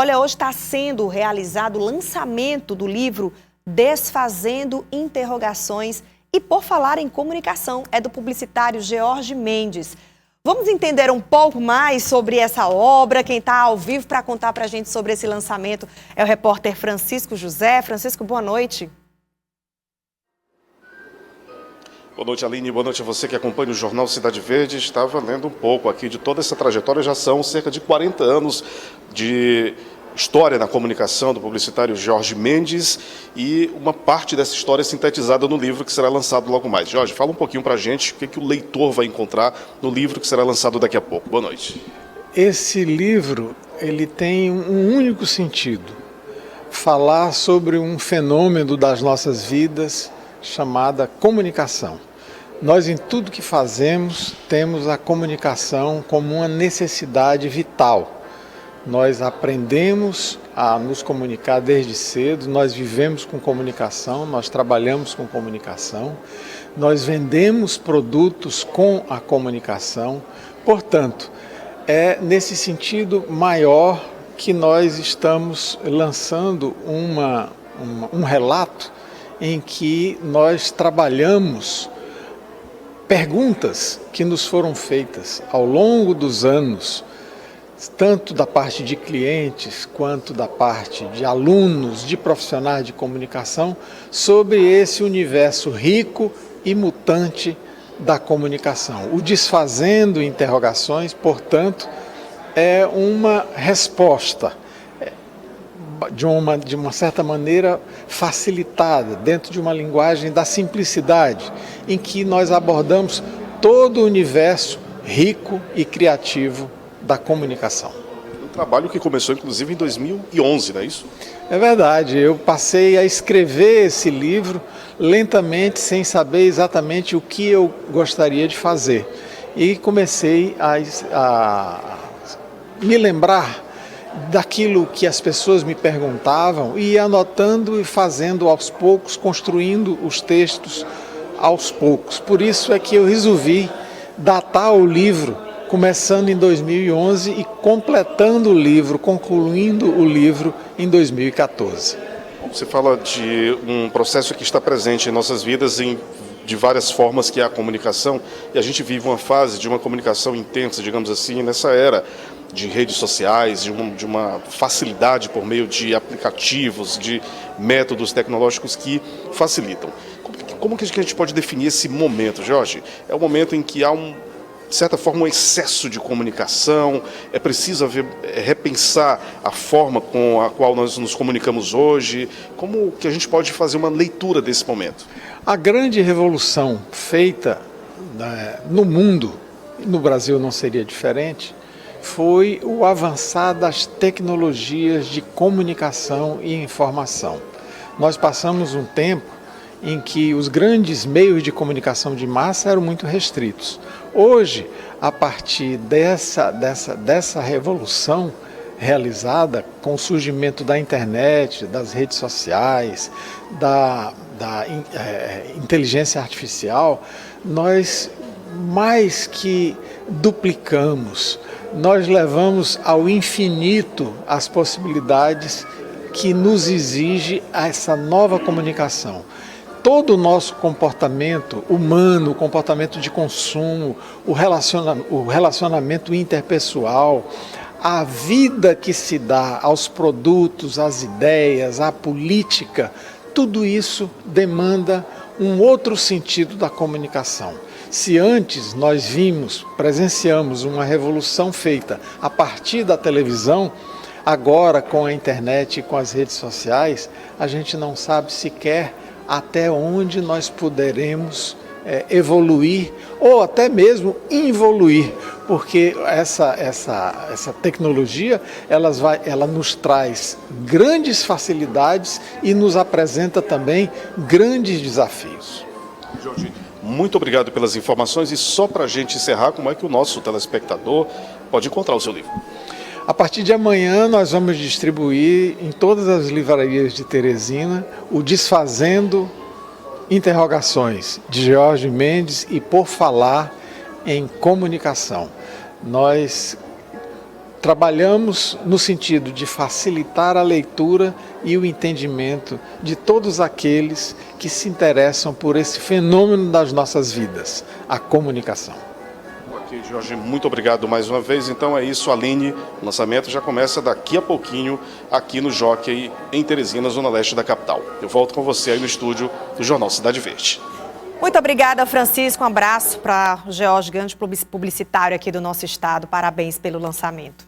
Olha, hoje está sendo realizado o lançamento do livro Desfazendo Interrogações e Por Falar em Comunicação, é do publicitário George Mendes. Vamos entender um pouco mais sobre essa obra. Quem está ao vivo para contar para a gente sobre esse lançamento é o repórter Francisco José. Francisco, boa noite. Boa noite, Aline. Boa noite a você que acompanha o Jornal Cidade Verde. Estava lendo um pouco aqui de toda essa trajetória. Já são cerca de 40 anos de história na comunicação do publicitário George Mendes e uma parte dessa história sintetizada no livro que será lançado logo mais. Jorge, fala um pouquinho para a gente o que o leitor vai encontrar no livro que será lançado daqui a pouco. Boa noite. Esse livro, ele tem um único sentido: falar sobre um fenômeno das nossas vidas chamada comunicação. Nós, em tudo que fazemos, temos a comunicação como uma necessidade vital. Nós aprendemos a nos comunicar desde cedo, nós vivemos com comunicação, nós trabalhamos com comunicação, nós vendemos produtos com a comunicação. Portanto, é nesse sentido maior que nós estamos lançando um relato em que nós trabalhamos perguntas que nos foram feitas ao longo dos anos, tanto da parte de clientes quanto da parte de alunos, de profissionais de comunicação, sobre esse universo rico e mutante da comunicação. O Desfazendo Interrogações, portanto, é uma resposta de uma certa maneira facilitada, dentro de uma linguagem da simplicidade, em que nós abordamos todo o universo rico e criativo da comunicação. Um trabalho que começou inclusive em 2011, não é isso? É verdade, eu passei a escrever esse livro lentamente, sem saber exatamente o que eu gostaria de fazer. E comecei a me lembrar daquilo que as pessoas me perguntavam e ia anotando e fazendo aos poucos, construindo os textos aos poucos. Por isso é que eu resolvi datar o livro começando em 2011 e completando o livro, concluindo o livro em 2014. Você fala de um processo que está presente em nossas vidas de várias formas, que é a comunicação, e a gente vive uma fase de uma comunicação intensa, digamos assim, nessa era de redes sociais, de uma facilidade por meio de aplicativos, de métodos tecnológicos que facilitam. Como que a gente pode definir esse momento, Jorge? É o momento em que há de certa forma, um excesso de comunicação, é preciso repensar a forma com a qual nós nos comunicamos hoje. Como que a gente pode fazer uma leitura desse momento? A grande revolução feita no mundo, no Brasil não seria diferente, foi o avançar das tecnologias de comunicação e informação. Nós passamos um tempo em que os grandes meios de comunicação de massa eram muito restritos. Hoje, a partir dessa revolução realizada com o surgimento da internet, das redes sociais, da inteligência artificial, nós mais que duplicamos, nós levamos ao infinito as possibilidades que nos exige essa nova comunicação. Todo o nosso comportamento humano, o comportamento de consumo, o relacionamento interpessoal, a vida que se dá aos produtos, às ideias, à política, tudo isso demanda um outro sentido da comunicação. Se antes nós presenciamos uma revolução feita a partir da televisão, agora com a internet e com as redes sociais, a gente não sabe sequer até onde nós poderemos evoluir ou até mesmo involuir, porque essa tecnologia ela nos traz grandes facilidades e nos apresenta também grandes desafios. Jorge, muito obrigado pelas informações, e só para a gente encerrar, como é que o nosso telespectador pode encontrar o seu livro? A partir de amanhã nós vamos distribuir em todas as livrarias de Teresina o Desfazendo Interrogações, de George Mendes e Por Falar em Comunicação. Nós Trabalhamos no sentido de facilitar a leitura e o entendimento de todos aqueles que se interessam por esse fenômeno das nossas vidas, a comunicação. Ok, Jorge, muito obrigado mais uma vez. Então é isso, Aline, o lançamento já começa daqui a pouquinho aqui no Jockey, em Teresina, zona leste da capital. Eu volto com você aí no estúdio do Jornal Cidade Verde. Muito obrigada, Francisco. Um abraço para o George, grande publicitário aqui do nosso estado. Parabéns pelo lançamento.